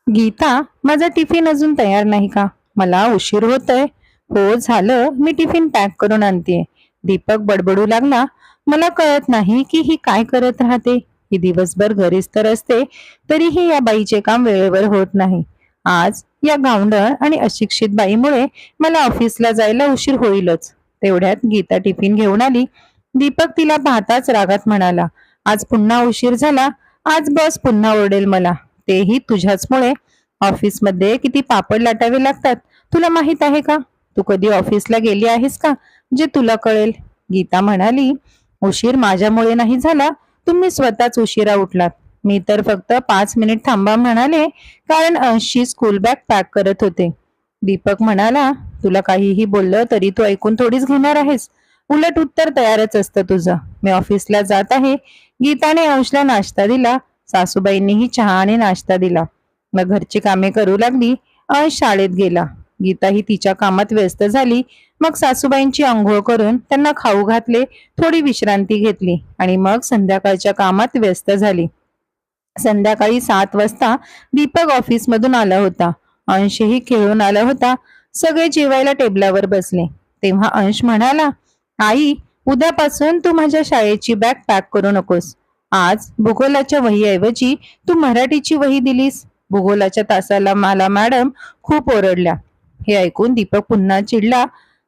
गीता, माझा टिफिन अजून तयार नाही का? मला उशीर होतोय. हो झालं, मी टिफिन पॅक करून आणतेय. दीपक बडबडू लागला. मला कळत नाही की ही काय करत राहते. ही दिवसभर घरीच तर असते, तरीही या बाईचे काम वेळेवर होत नाही. आज या गावंढळ आणि अशिक्षित बाईमुळे मला ऑफिसला जायला उशीर होईलच. तेवढ्यात गीता टिफिन घेऊन आली. दीपक तिला पाहताच रागात म्हणाला, आज पुन्हा उशीर झाला. आज बॉस पुन्हा ओरडेल मला. तेही तुझ्याचमुळे. ऑफिसमध्ये किती पापड लाटावे लागतात, तुला माहित आहे का? तू कधी ऑफिसला गेली आहेस का, जे तुला कळेल. गीता म्हणाली, उशीर माझ्यामुळे नाही झाला, तुम्ही स्वतःच उशिरा उठलात. मी तर फक्त 5 मिनिट थांबा म्हणाले, कारण अंशी स्कूल बॅग पॅक करत होते. दीपक म्हणाला, तुला काहीही बोललं तरी तू ऐकून थोडीच घेणार आहेस. उलट उत्तर तयारच असतं तुझं. मी ऑफिसला जात आहे. गीताने अंशला नाश्ता दिला. सासूबाईंनीही चहा आणि नाश्ता दिला. मग घरची कामे करू लागली. अंश शाळेत गेला. गीता ही तिच्या कामात व्यस्त झाली. मग सासूबाईंची आंघोळ करून त्यांना खाऊ घातले, थोडी विश्रांती घेतली आणि मग संध्याकाळच्या कामात व्यस्त झाली. संध्याकाळी 7 वाजता दीपक ऑफिसमधून आला होता. अंशही खेळून आला होता. सगळे जेवायला टेबलावर बसले. तेव्हा अंश म्हणाला, आई, उद्यापासून तू माझ्या शाळेची बॅग पॅक करू नकोस. आज भूगोलाच्या वहीऐवजी तू मराठीची वही दिलीस. भूगोलाच्या तासाला मला मॅडम खूप ओरडल्या. हे ऐकून दीपक पुन्हा चिडला.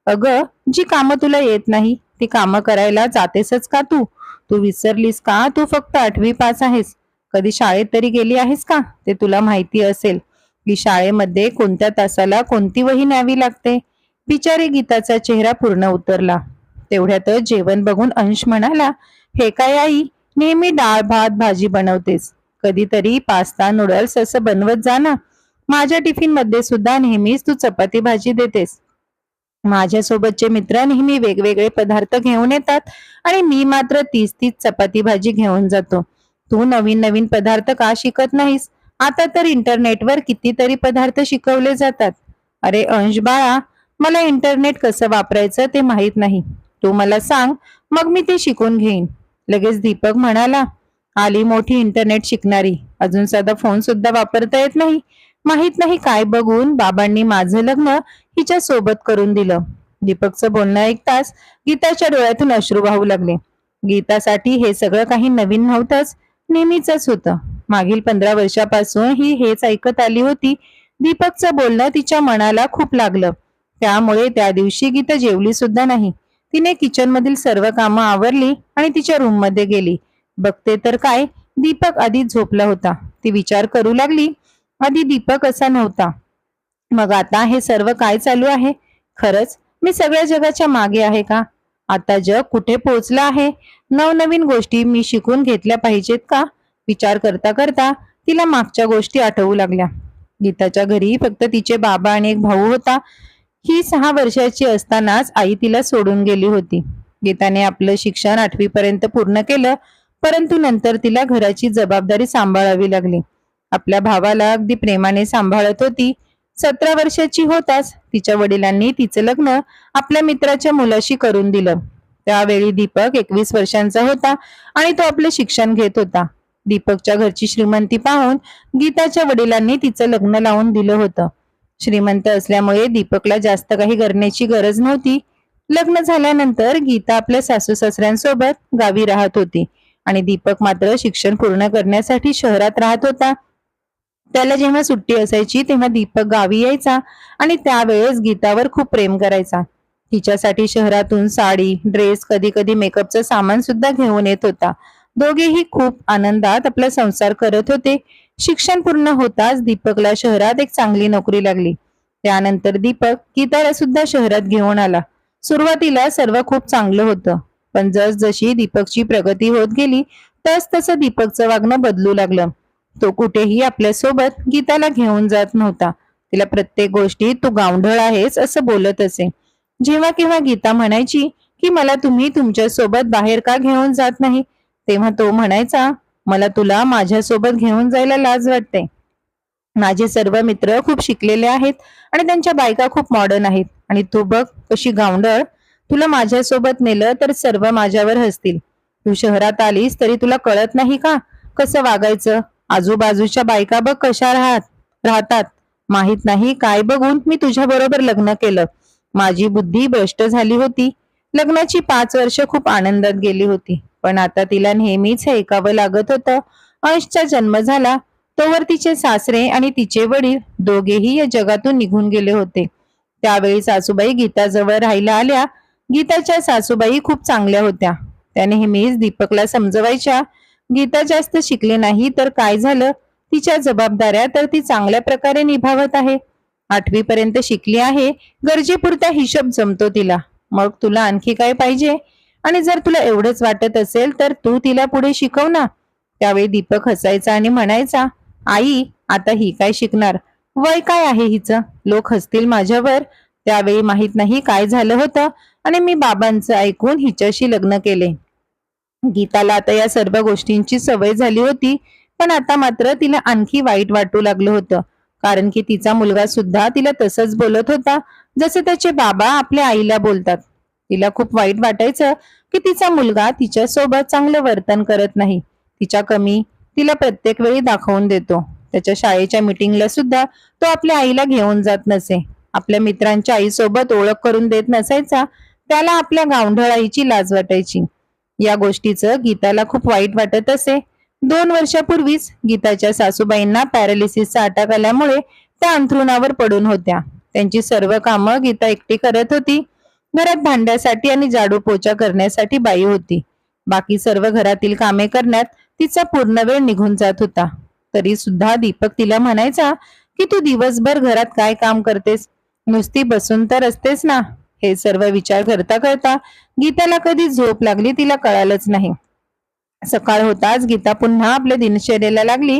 अगं, जी कामं तुला येत नाही ती कामं करायला जातेसच का तू? तू विसरलीस का तू फक्त 8वी पास आहेस? कधी शाळेत तरी गेली आहेस का? ते तुला माहिती असेल की शाळेमध्ये कोणत्या तासाला कोणती वही न्यावी लागते. बिचारी गीताचा चेहरा पूर्ण उतरला. तेवढ्यातच जेवण बघून अंश म्हणाला, हे काय आई, नेहमी डाळ भात भाजी बनवतेस. कधीतरी पास्ता नूडल्स असं बनवत जा ना. माझ्या टिफिन मध्ये सुद्धा नेहमीच तू चपाती भाजी देतेस. माझ्यासोबतचे मित्र नेहमी वेगवेगळे पदार्थ घेऊन येतात आणि मी मात्र तीच तीच चपाती भाजी घेऊन जातो. तू नवीन नवीन पदार्थ का शिकत नाहीस? आता तर इंटरनेटवर कितीतरी पदार्थ शिकवले जातात. अरे अंश बाळा, मला इंटरनेट कसं वापरायचं ते माहित नाही. तू मला सांग, मग मी ते शिकून घेईन. लगेच दीपक म्हणाला, आली मोठी इंटरनेट शिकणारी. अजून साधा फोन सुद्धा वापरता येत नाही. माहित नाही काय बघून बाबांनी माझं लग्न हिच्या सोबत करून दिलं. दीपकचं बोलणं ऐकताच गीताच्या डोळ्यातून अश्रू वाहू लागले. गीतासाठी हे सगळं काही नवीन नव्हतंच, नेहमीच होतं. मागील 15 वर्षापासून ही हेच ऐकत आली होती. दीपकचं बोलणं तिच्या मनाला खूप लागलं. त्यामुळे त्या दिवशी गीता जेवली सुद्धा नाही. तिने किचन मधील सर्व कामं आवरली आणि तिच्या रूम मध्ये गेली. बघते तर काय, दीपक आधीच झोपला होता. ती विचार करू लागली, आधी दीपक असा नव्हता, मग आता हे सर्व काय चालू आहे? खरंच मी सगळ्या जगाच्या मागे आहे का? आता जग कुठे पोहोचलं आहे? नवनवीन गोष्टी मी शिकून घेतल्या पाहिजेत का? विचार करता करता तिला मागच्या गोष्टी आठवू लागल्या. गीताच्या घरी फक्त तिचे बाबा आणि एक भाऊ होता. ही 6 वर्षाची असतानाच आई तिला सोडून गेली होती. गीताने आपलं शिक्षण 8वी पर्यंत पूर्ण केलं, परंतु नंतर तिला घराची जबाबदारी सांभाळावी लागली. आपल्या भावाला अगदी प्रेमाने सांभाळत होती. 17 वर्षाची होताच तिच्या वडिलांनी तिचं लग्न आपल्या मित्राच्या मुलाशी करून दिलं. त्यावेळी दीपक 21 वर्षांचा होता आणि तो आपले शिक्षण घेत होता. दीपकच्या घरची श्रीमंती पाहून गीताच्या वडिलांनी तिचं लग्न लावून दिलं होतं. श्रीमंत असल्यामुळे दीपकला जास्त काही करण्याची गरज नव्हती. लग्न झाल्यानंतर गीता आपल्या सासू सासऱ्यांसोबत गावी राहत होती आणि दीपक मात्र शिक्षण पूर्ण करण्यासाठी शहरात राहत होता. त्याला जेव्हा सुट्टी असायची तेव्हा दीपक गावी यायचा आणि त्यावेळेस गीतावर खूप प्रेम करायचा. तिच्यासाठी शहरातून साडी, ड्रेस, कधी कधी मेकअपचं सामान सुद्धा घेऊन येत होता. दोघेही खूप आनंदात आपला संसार करत होते. शिक्षण पूर्ण होताच दीपकला शहरात एक चांगली नोकरी लागली. त्यानंतर दीपक गीताला सुद्धा शहरात घेऊन आला. सुरुवातीला सर्व खूप चांगलं होतं, पण जसजशी दीपकची प्रगती होत गेली तस तसं दीपकचं वागणं बदलू लागलं. तो कुठेही आपल्यासोबत गीताला घेऊन जात नव्हता. तिला प्रत्येक गोष्टीत तू गावंढळ आहेस असं बोलत असे. जेव्हा केव्हा गीता म्हणायची की मला तुम्ही तुमच्या सोबत बाहेर का घेऊन जात नाही, तेव्हा तो म्हणायचा, मला तुला माझ्या सोबत घेऊन जायला लाज वाटते. माझे सर्व मित्र खूप शिकलेले आहेत आणि त्यांच्या बायका खूप मॉडर्न आहेत आणि तू बघ कशी गावंढळ. तुला माझ्यासोबत नेलं तर सर्व माझ्यावर हसतील. तू शहरात आलीस तरी तुला कळत नाही का कसं वागायचं? आजूबाजूच्या बायका बघ कशा राहत. राहतात. माहित नाही काय बघून मी तुझ्या बरोबर लग्न केलं. माझी बुद्धी भ्रष्ट झाली होती. लग्नाची 5 वर्ष खूप आनंदात गेली होती, पण आता तिला नेहमीच हे ऐकावं लागत होतं. अंशचा जन्म झाला तोवर तिचे सासरे आणि तिचे वडील दोघेही या जगातून निघून गेले होते. त्यावेळी सासूबाई गीताजवळ राहायला आल्या. गीताच्या सासूबाई खूप चांगल्या होत्या. त्या नेहमीच दीपकला समजवायच्या. गीता जास्त शिकली नाही तर काय झालं, तिच्या जबाबदाऱ्या तर ती चांगल्या प्रकारे निभावत आहे. 8वी पर्यंत शिकली आहे, गरजेपुरता हिशोब जमतो तिला. मग तुला आणखी काय पाहिजे? आणि जर तुला एवढंच वाटत असेल तर तू तिला पुढे शिकव ना. त्यावेळी दीपक हसायचा आणि म्हणायचा, आई आता ही काय शिकणार, वय काय आहे हिचं, लोक हसतील माझ्यावर. त्यावेळी माहित नाही काय झालं होतं आणि मी बाबांचं ऐकून हिच्याशी लग्न केले. गीताला आता या सर्व गोष्टींची सवय झाली होती, पण आता मात्र तिला आणखी वाईट वाटू लागलं होतं, कारण की तिचा मुलगा सुद्धा तिला तसंच बोलत होता जसे त्याचे बाबा आपल्या आईला बोलतात. तिला खूप वाईट वाटायचं की तिचा मुलगा तिच्या सोबत चांगलं वर्तन करत नाही. तिच्या कमी तिला प्रत्येक वेळी दाखवून देतो. त्याच्या शाळेच्या मीटिंगला सुद्धा तो आपल्या आईला घेऊन जात नसे. आपल्या मित्रांच्या आईसोबत ओळख करून देत नसायचा. त्याला आपल्या गावढळ आईची लाज वाटायची. या गोष्टीचं गीताला खूप वाईट वाटत असे. 2 वर्षापूर्वीच गीताच्या सासूबाईंना पॅरालिसिसचा अटॅक आल्यामुळे त्या अंथरुणावर पडून होत्या. त्यांची सर्व कामं गीता एकटी करत होती. घरात भांड्यासाठी आणि झाडू पोछा करण्यासाठी बाई होती. बाकी सर्व घरातील कामे करण्यात तिचा पूर्ण वेळ निघून जात होता. तरी सुद्धा दीपक तिला म्हणायचा की तू दिवसभर घरात काय काम करतेस, नुसती बसून तर असतेस ना. हे सर्व विचार करता करता गीताला कधी झोप लागली तिला कळालंच नाही. सकाळ होताच गीता पुन्हा आपल्या दिनचर्येला लागली.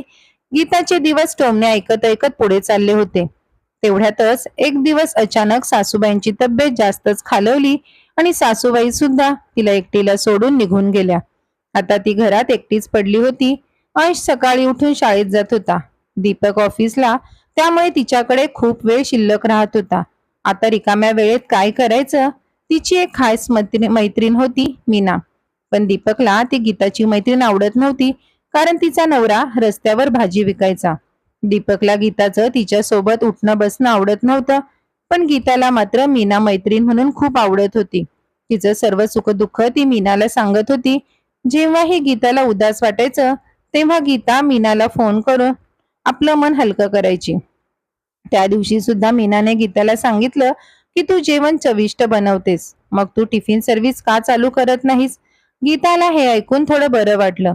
गीताचे दिवस टोमणे ऐकत ऐकत पुढे चालले होते. तेवढ्यातच एक दिवस अचानक सासूबाईंची तब्येत जास्तच खालवली आणि सासूबाई सुद्धा तिला एकटीला सोडून निघून गेल्या. आता ती घरात एकटीच पडली होती. अंश सकाळी उठून शाळेत जात होता, दीपक ऑफिसला, त्यामुळे तिच्याकडे खूप वेळ शिल्लक राहत होता. आता रिकाम्या वेळेत काय करायचं? तिची एक खास मैत्रीण होती, मीना. पण दीपकला ती गीताची मैत्रीण आवडत नव्हती, कारण तिचा नवरा रस्त्यावर भाजी विकायचा. दीपकला गीताचं तिच्या सोबत उठणं बसणं आवडत नव्हतं, पण गीताला मात्र मीना मैत्रीण म्हणून खूप आवडत होती. तिचं सर्व सुखदुःख ती मीनाला सांगत होती. जेव्हाही गीताला उदास वाटायचं तेव्हा गीता मीनाला फोन करून आपलं मन हलकं करायची. त्या दिवशी सुद्धा मीनाने गीताला सांगितलं की तू जेवण चविष्ट बनवतेस, मग तू टिफिन सर्व्हिस का चालू करत नाहीस. गीताला हे ऐकून थोडं बरं वाटलं.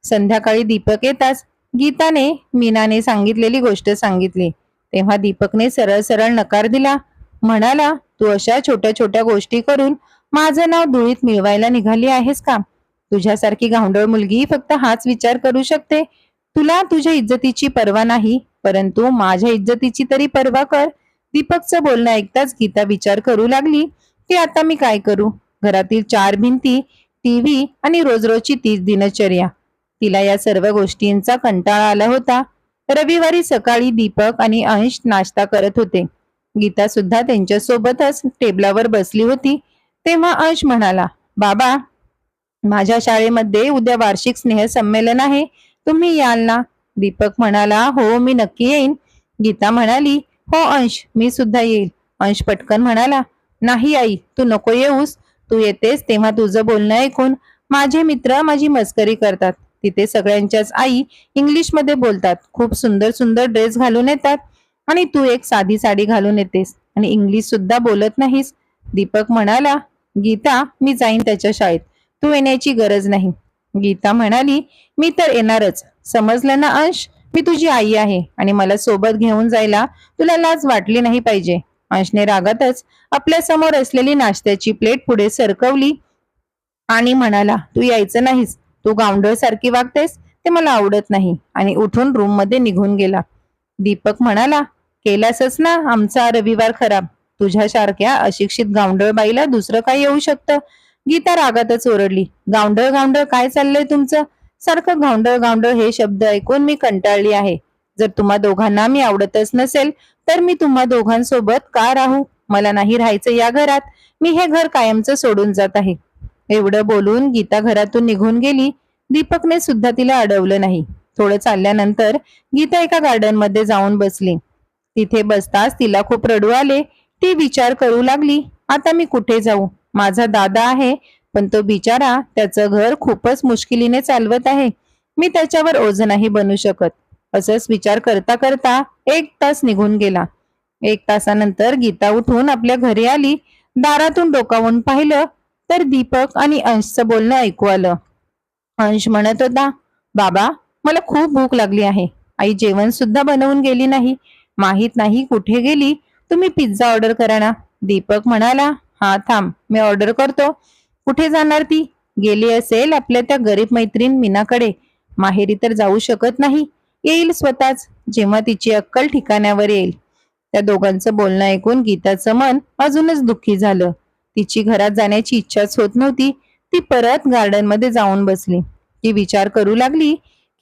संध्याकाळी दीपक येताच गीताने मीनाने सांगितलेली गोष्ट सांगितली. तेव्हा दीपकने सरळ सरळ नकार दिला. म्हणाला, तू अशा छोट्या छोट्या गोष्टी करून माझं नाव धुळीत मिळवायला निघाली आहेस का? तुझ्यासारखी गावंढळ मुलगी फक्त हाच विचार करू शकते. तुला तुझ्या इज्जतीची पर्वा नाही, परंतु माझ्या इज्जतीची तरी पर्वा कर. दीपकचं बोलणं ऐकताच गीता विचार करू लागली की आता मी काय करू. घरातील 4 भिंती, टीव्ही आणि रोजरोजची तीच दिनचर्या. तिला या सर्व गोष्टींचा कंटाळा आला होता. रविवारी सकाळी दीपक आणि अंश नाश्ता करत होते. गीता सुद्धा त्यांच्या सोबतच टेबलावर बसली होती. तेव्हा अंश म्हणाला, बाबा, माझ्या शाळेमध्ये उद्या वार्षिक स्नेहसंमेलन आहे, तुम्ही याल ना? दीपक म्हणाला, हो मी नक्की येईन. गीता म्हणाली, हो अंश, मी सुद्धा येईल. अंश पटकन म्हणाला, नाही आई, तू नको येऊस. तू येतेस तेव्हा तुझं बोलणं ऐकून माझे मित्र माझी मस्करी करतात. तिथे सगळ्यांच्याच आई इंग्लिशमध्ये बोलतात, खूप सुंदर सुंदर ड्रेस घालून येतात, आणि तू एक साधी साडी घालून येतेस आणि इंग्लिश सुद्धा बोलत नाहीस. दीपक म्हणाला, गीता, मी जाईन त्याच्या शाळेत, तू येण्याची गरज नाही. गीता म्हणाली, मी तर येणारच. समजलं ना अंश, मी तुझी आई आहे आणि मला सोबत घेऊन जायला तुला लाज वाटली नाही पाहिजे. अंशने रागातच आपल्या समोर असलेली नाश्त्याची प्लेट पुढे सरकवली आणि म्हणाला, तू यायचं नाहीस, तू गावंढळ सारखी वागतेस, ते मला आवडत नाही, आणि उठून रूम मध्ये निघून गेला. दीपक म्हणाला, केलासच ना आमचा रविवार खराब. तुझ्यासारख्या अशिक्षित गावंढळ बाईला दुसरं काय येऊ शकतं. गीता रागातच ओरडली, गावंढळ गावंढळ काय चाललंय तुमचं? सारखं गावंढळ गावंढळ हे शब्द ऐकून मी कंटाळली आहे. जर तुम्हा दोघांना मी आवडतच नसेल तर मी तुम्हा दोघांसोबत का राहू? मला नाही राहायचं या घरात. मी हे घर कायमचं सोडून जात आहे. एवढं बोलून गीता घरातून निघून गेली. दीपकने सुद्धा तिला अडवलं नाही. थोडं चालल्यानंतर गीता एका गार्डन मध्ये जाऊन बसली. तिथे बसताच तिला खूप रडू आले. ती विचार करू लागली, आता मी कुठे जाऊ? माझा दादा आहे, पण तो बिचारा त्याचं घर खूपच मुश्किलीने चालवत आहे. मी त्याच्यावर ओझ नाही बनू शकत. असंच विचार करता करता 1 तास निघून गेला. 1 तासानंतर गीता उठून आपल्या घरी आली. दारातून डोकावून पाहिलं तर दीपक आणि अंशचं बोलणं ऐकू आलं. अंश म्हणत होता, बाबा, मला खूप भूक लागली आहे. आई जेवण सुद्धा बनवून गेली नाही. माहित नाही कुठे गेली. तुम्ही पिझ्झा ऑर्डर करा ना. दीपक म्हणाला, हा थांब, मी ऑर्डर करतो. कुठे जाणार ती? गेली असेल आपल्या त्या गरीब मैत्रीण मीनाकडे. माहेरी तर जाऊ शकत नाही. येईल स्वतःच, जेव्हा तिची अक्कल ठिकाण्यावर येईल. त्या दोघांचं बोलणं ऐकून गीताचं मन अजूनच दुःखी झालं. तिची घरात जाण्याची इच्छाच होत नव्हती. ती परत गार्डन मध्ये जाऊन बसली. ती विचार करू लागली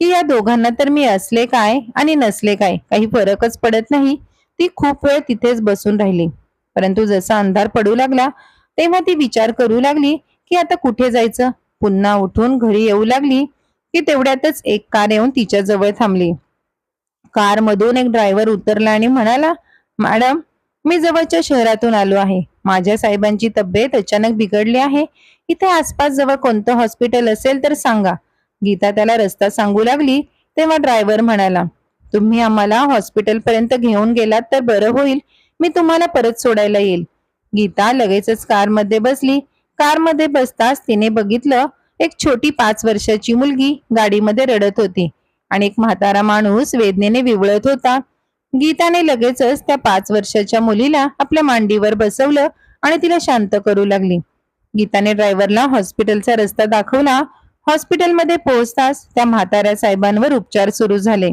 की या दोघांना तर मी असले काय आणि नसले काय काही फरकच पडत नाही. ती खूप वेळ तिथेच बसून राहिली. परंतु जसा अंधार पडू लागला तेव्हा ती विचार करू लागली की आता कुठे जायचं. पुन्हा उठून घरी येऊ लागली की तेवढ्यातच एक कार येऊन तिच्या जवळ थांबली. कार मधून एक ड्रायव्हर उतरला आणि म्हणाला, मॅडम, मी जवळच्या शहरातून आलो आहे. माझ्या साहेबांची तब्येत अचानक बिघडली आहे. इथे आसपास जवळ कोणतं हॉस्पिटल असेल तर सांगा. गीता त्याला रस्ता सांगू लागली तेव्हा ड्रायव्हर म्हणाला, तुम्ही आम्हाला हॉस्पिटल पर्यंत घेऊन गेलात तर बरं होईल. मी तुम्हाला परत सोडायला येईल. गीता लगेचच कारमध्ये बसली. कारमध्ये बसताच तिने बघितलं एक छोटी 5 वर्षाची मुलगी गाडीमध्ये रडत होती आणि एक म्हातारा माणूस वेदनेने विवळत होता. गीताने लगेचच त्या 5 वर्षाच्या मुलीला आपल्या मांडीवर बसवलं आणि तिला शांत करू लागली. गीताने ड्रायव्हरला हॉस्पिटलचा रस्ता दाखवला. हॉस्पिटलमध्ये पोहोचताच त्या म्हाताऱ्या साहेबांवर उपचार सुरू झाले.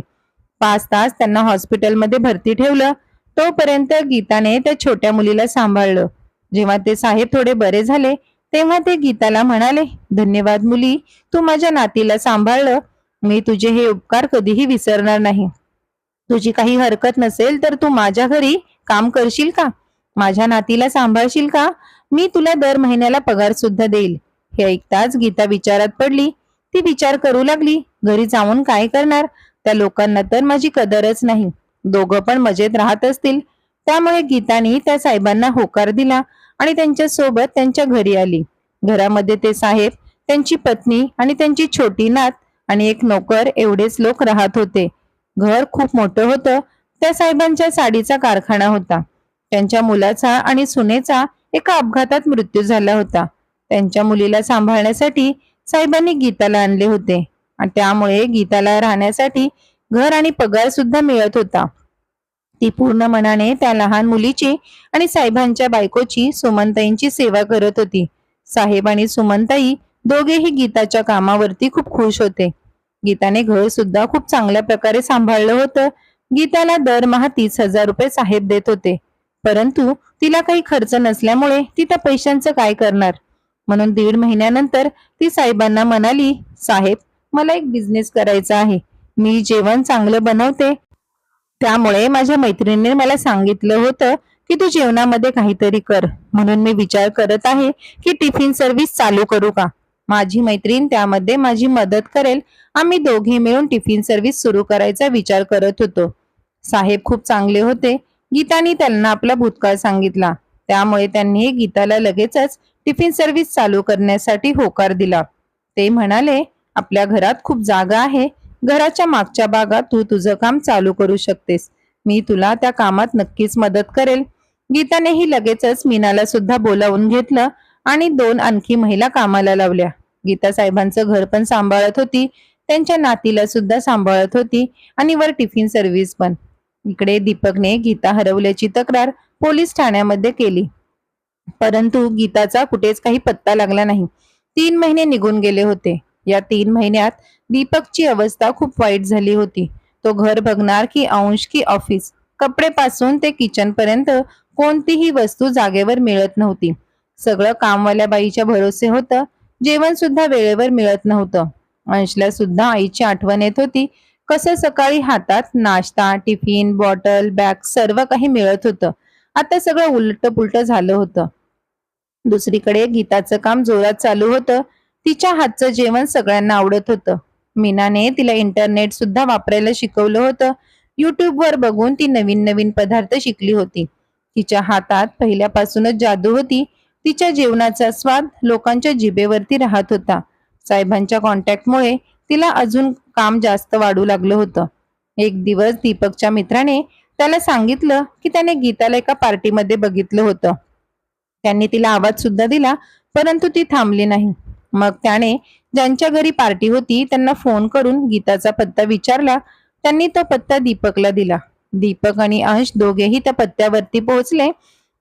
5 तास त्यांना हॉस्पिटलमध्ये भरती ठेवलं. तोपर्यंत गीताने त्या छोट्या मुलीला सांभाळलं. जेव्हा ते साहेब थोडे बरे झाले तेव्हा ते गीताला म्हणाले, धन्यवाद मुली, तू माझ्या नातीला सांभाळलं. मी तुझे हे उपकार कधीही विसरणार नाही. तुझी काही हरकत नसेल तर तू माझ्या घरी काम करशील का? माझ्या नातीला सांभाळशील का? मी तुला दर महिन्याला पगार सुद्धा देईल. हे ऐकताच गीता विचारात पडली. ती विचार करू लागली, घरी जाऊन काय करणार? त्या लोकांना तर माझी कदरच नाही. दोघं पण मजेत राहत असतील. त्यामुळे गीताने त्या साहेबांना होकार दिला आणि त्यांच्या सोबत त्यांच्या घरी आली. घरामध्ये ते साहेब, त्यांची पत्नी आणि त्यांची छोटी नात आणि एक नोकर एवढेच लोक राहत होते. घर खूप मोठं होतं. त्या साहेबांच्या साडीचा कारखाना होता. त्यांच्या मुलाचा आणि सुनेचा एका अपघातात मृत्यू झाला होता. त्यांच्या मुलीला सांभाळण्यासाठी साहेबांनी गीताला आणले होते आणि त्यामुळे गीताला राहण्यासाठी घर आणि पगार सुद्धा मिळत होता. ती पूर्ण मनाने त्या लहान मुलीची आणि साहेबांच्या बायकोची, सुमनताईंची सेवा करत होती. साहेब आणि सुमनताई दोघेही गीताच्या कामावरती खूप खुश होते. गीताने घर सुद्धा खूप चांगल्या प्रकारे सांभाळलं होतं. गीताला दरमहा 30,000 रुपये साहेब देत होते. परंतु तिला काही खर्च नसल्यामुळे ती त्या पैशांचं काय करणार? म्हणून 1.5 महिन्यानंतर ती साहेबांना म्हणाली, साहेब, मला एक बिझनेस करायचा आहे. मी जेवण चांगलं बनवते. त्यामुळे माझ्या मैत्रिणीने मला सांगितलं होतं की तू जेवणामध्ये काहीतरी कर. म्हणून मी विचार करत आहे की टिफिन सर्व्हिस चालू करू का? माझी मैत्रीण त्यामध्ये माझी मदत करेल. आम्ही दोघे मिळून टिफिन सर्व्हिस सुरू करायचा विचार करत होतो. साहेब खूप चांगले होते. गीताने त्यांना आपला भूतकाळ सांगितला. त्यामुळे त्यांनी गीताला लगेचच टिफिन सर्व्हिस चालू करण्यासाठी होकार दिला. ते म्हणाले, आपल्या घरात खूप जागा आहे. घराच्या मागच्या भागात तू तुझं काम चालू करू शकतेस. मी तुला त्या कामात नक्कीच मदत करेल. गीतानेही लगेचच मीनाला सुद्धा बोलावून घेतलं आणि 2 आणखी महिला कामाला लावल्या. गीता साहेबांचं घर पण सांभाळत होती, त्यांच्या नातीला सुद्धा सांभाळत होती आणि वर टिफिन सर्व्हिस पण. इकडे दीपकने गीता हरवल्याची तक्रार पोलीस ठाण्यामध्ये केली. परंतु गीताचा कुठेच काही पत्ता लागला नाही. 3 महिने निघून गेले होते. या 3 महिन्यात दीपकची अवस्था खूप वाईट झाली होती. तो घर बघणार की अंश की ऑफिस, कपडेपासून ते किचन पर्यंत कोणतीही वस्तू जागेवर मिळत नव्हती. सगळं कामवाल्या बाईच्या भरोसे होतं. जेवण सुद्धा वेळेवर मिळत नव्हतं. अंशला सुद्धा आईची आठवण येत होती. कसं सकाळी हातात नाश्ता, टिफिन, बॉटल, बॅग सर्व काही मिळत होतं. आता सगळं उलट पुलट झालं होतं. दुसरीकडे गीताचं काम जोरात चालू होतं. तिच्या हातचं जेवण सगळ्यांना आवडत होतं. मीनाने तिला इंटरनेट सुद्धा वापरायला शिकवलं होतं. युट्यूबवर बघून ती नवीन नवीन पदार्थ शिकली होती. तिच्या हातात पहिल्यापासूनच जादू होती. तिच्या जेवणाचा स्वाद लोकांच्या जिभेवरती राहत होता. साहेबांच्या कॉन्टॅक्टमुळे तिला अजून काम जास्त वाढू लागलं होतं. एक दिवस दीपकच्या मित्राने त्याला सांगितलं की त्याने गीताला एका पार्टीमध्ये बघितलं होतं. त्यांनी तिला आवाज सुद्धा दिला, परंतु ती थांबली नाही. मग त्याने ज्यांच्या घरी पार्टी होती त्यांना फोन करून गीताचा पत्ता विचारला. त्यांनी तो पत्ता दीपकला दिला. दीपक आणि अंश दोघेही त्या पत्त्यावरती पोहोचले.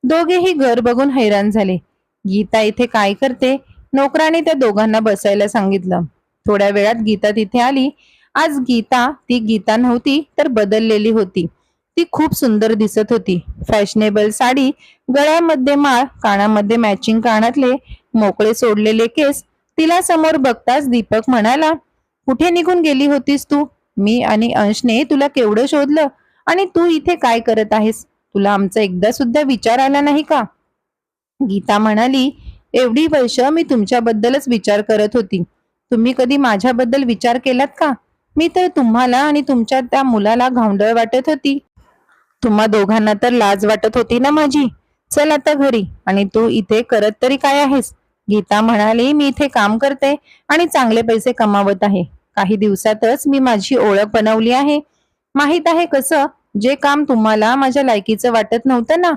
दोघेही घर बघून हैराण झाले. गीता इथे काय करते? नोकराने त्या दोघांना बसायला सांगितलं. थोड्या वेळात गीता तिथे आली. आज गीता ती गीता नव्हती, तर बदललेली होती. ती खूप सुंदर दिसत होती. फॅशनेबल साडी, गळ्यामध्ये माळ, कानामध्ये मॅचिंग कानातले, मोकळे सोडलेले केस. तिला समोर बघताच दीपक म्हणाला, कुठे निघून गेली होतीस तू? मी आणि अंशने तुला केवढं शोधलं, आणि तू इथे काय करत आहेस? तुला आमचा एकदा सुद्धा विचार आला नाही का? गीता म्हणाली, एवढी वर्ष मी तुमच्याबद्दलच विचार करत होती. तुम्ही कधी माझ्याबद्दल विचार केलात का? मी तर तुम्हाला आणि तुमच्या त्या मुलाला घावंडळ वाटत होती. तुम्हा दोघांना तर लाज वाटत होती ना माझी. चल आता घरी. आणि तू इथे करत तरी काय आहेस? गीता म्हणाली, मी इथे काम करते आणि चांगले पैसे कमावत आहे. काही दिवसातच मी माझी ओळख बनवली आहे. माहित आहे कसं, जे काम तुम्हाला माझ्या लायकीचं वाटत नव्हतं ना,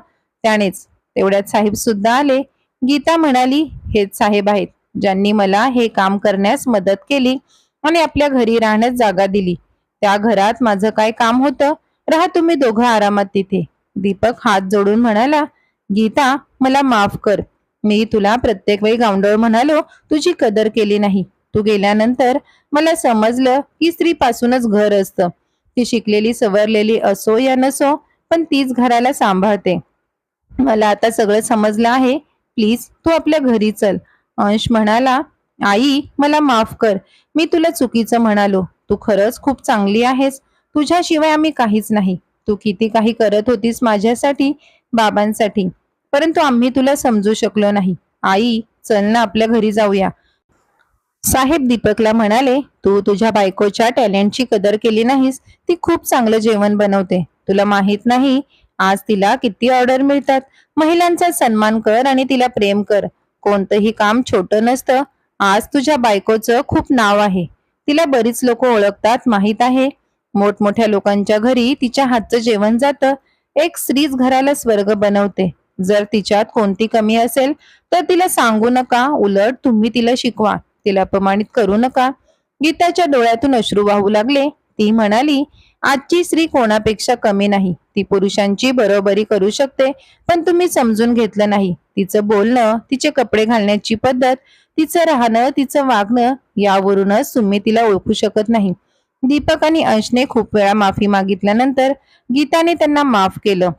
त्यानेच. तेवढ्यात साहेब सुद्धा आले. गीता म्हणाली, हेच साहेब आहेत ज्यांनी मला हे काम करण्यास मदत केली आणि आपल्या घरी राहण्यास जागा दिली. त्या घरात माझं काय काम होतं? राहा तुम्ही दोघं आरामात तिथे. दीपक हात जोडून म्हणाला, गीता मला माफ कर. मी तुला प्रत्येक वेळी गावंडळ म्हणालो, तुझी कदर केली नाही. तू गेल्यानंतर मला समजलं की स्त्रीपासूनच घर असतं. ती शिकलेली सवरलेली असो या नसो, पण तीच घराला सांभाळते. मला आता सगळं समजलं आहे. प्लीज तू आपल्या घरी चल. अंश म्हणाला, आई मला माफ कर. मी तुला चुकीचं म्हणालो. तू खरंच खूप चांगली आहेस. तुझ्याशिवाय आम्ही काहीच नाही. तू किती काही करत होतीस माझ्यासाठी, बाबांसाठी, परंतु आम्ही तुला समजू शकलो नाही. आई चल ना आपल्या घरी जाऊया. साहेब दीपकला म्हणाले, तू तुझ्या बायकोच्या टॅलेंटची कदर केली नाहीस. ती खूप चांगलं जेवण बनवते. तुला माहित नाही आज तिला किती ऑर्डर मिळतात. महिलांचा सन्मान कर आणि तिला प्रेम कर. कोणतंही काम छोटं नसतं. आज तुझ्या बायकोचं खूप नाव आहे. तिला बरीच लोक ओळखतात माहित आहे. मोठमोठ्या लोकांच्या घरी तिच्या हातचं जेवण जातं. एक स्त्रीच घराला स्वर्ग बनवते. जर तिच्यात कोणती कमी असेल तर तिला सांगू नका. उलट तुम्ही तिला शिकवा. तिला अपमानित करू नका. गीताच्या डोळ्यातून अश्रू वाहू लागले. ती म्हणाली, आजची स्त्री कोणापेक्षा कमी नाही. ती पुरुषांची बरोबरी करू शकते. पण तुम्ही समजून घेतलं नाही. तिचं बोलणं, तिचे कपडे घालण्याची पद्धत, तिचं राहणं, तिचं वागणं, यावरूनच तुम्ही तिला ओळखू शकत नाही. दीपक आणि अंशने खूप वेळा माफी मागितल्यानंतर गीताने त्यांना माफ केलं.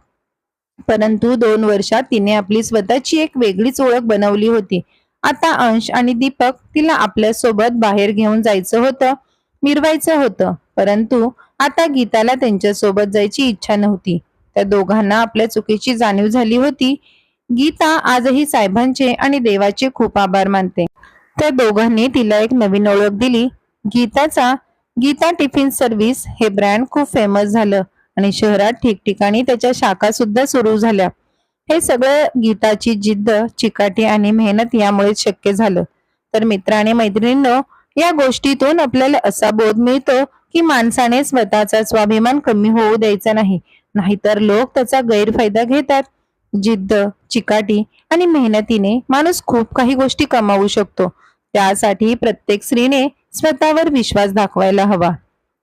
परंतु 2 वर्षात तिने आपली स्वतःची एक वेगळीच ओळख बनवली होती. आता अंश आणि दीपक तिला आपल्या सोबत बाहेर घेऊन जायचं होतं, मिरवायचं होतं. परंतु आता गीताला त्यांच्या सोबत जायची इच्छा नव्हती. त्या दोघांना आपल्या चुकीची जाणीव झाली होती. गीता आजही साहेबांचे आणि देवाचे खूप आभार मानते. त्या दोघांनी तिला एक नवीन ओळख दिली. गीता टिफिन सर्व्हिस हे ब्रँड खूप फेमस झालं आणि शहरात ठिकठिकाणी त्याच्या शाखा सुद्धा सुरू झाल्या. हे सगळं गीताची जिद्द, चिकाटी आणि मेहनत यामुळेच शक्य झालं. तर मित्र आणि मैत्रिणींनो, या गोष्टीतून आपल्याला असा बोध मिळतो की माणसाने स्वतःचा स्वाभिमान कमी होऊ द्यायचा नाही, नाहीतर लोक त्याचा गैरफायदा घेतात. जिद्द, चिकाटी आणि मेहनतीने माणूस खूप काही गोष्टी कमावू शकतो. त्यासाठी प्रत्येक स्त्रीने स्वतःवर विश्वास दाखवायला हवा.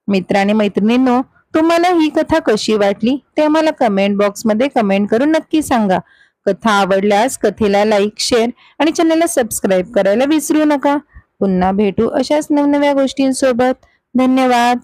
मित्र आणि मैत्रिणींनो, तुम्हाला ही कथा कशी वाटली ते आम्हाला कमेंट बॉक्समध्ये कमेंट करून नक्की सांगा. कथा आवडल्यास कथेला लाईक, शेअर आणि चॅनलला सबस्क्राईब करायला विसरू नका. पुन्हा भेटू अशाच नवनव्या गोष्टींसोबत. धन्यवाद.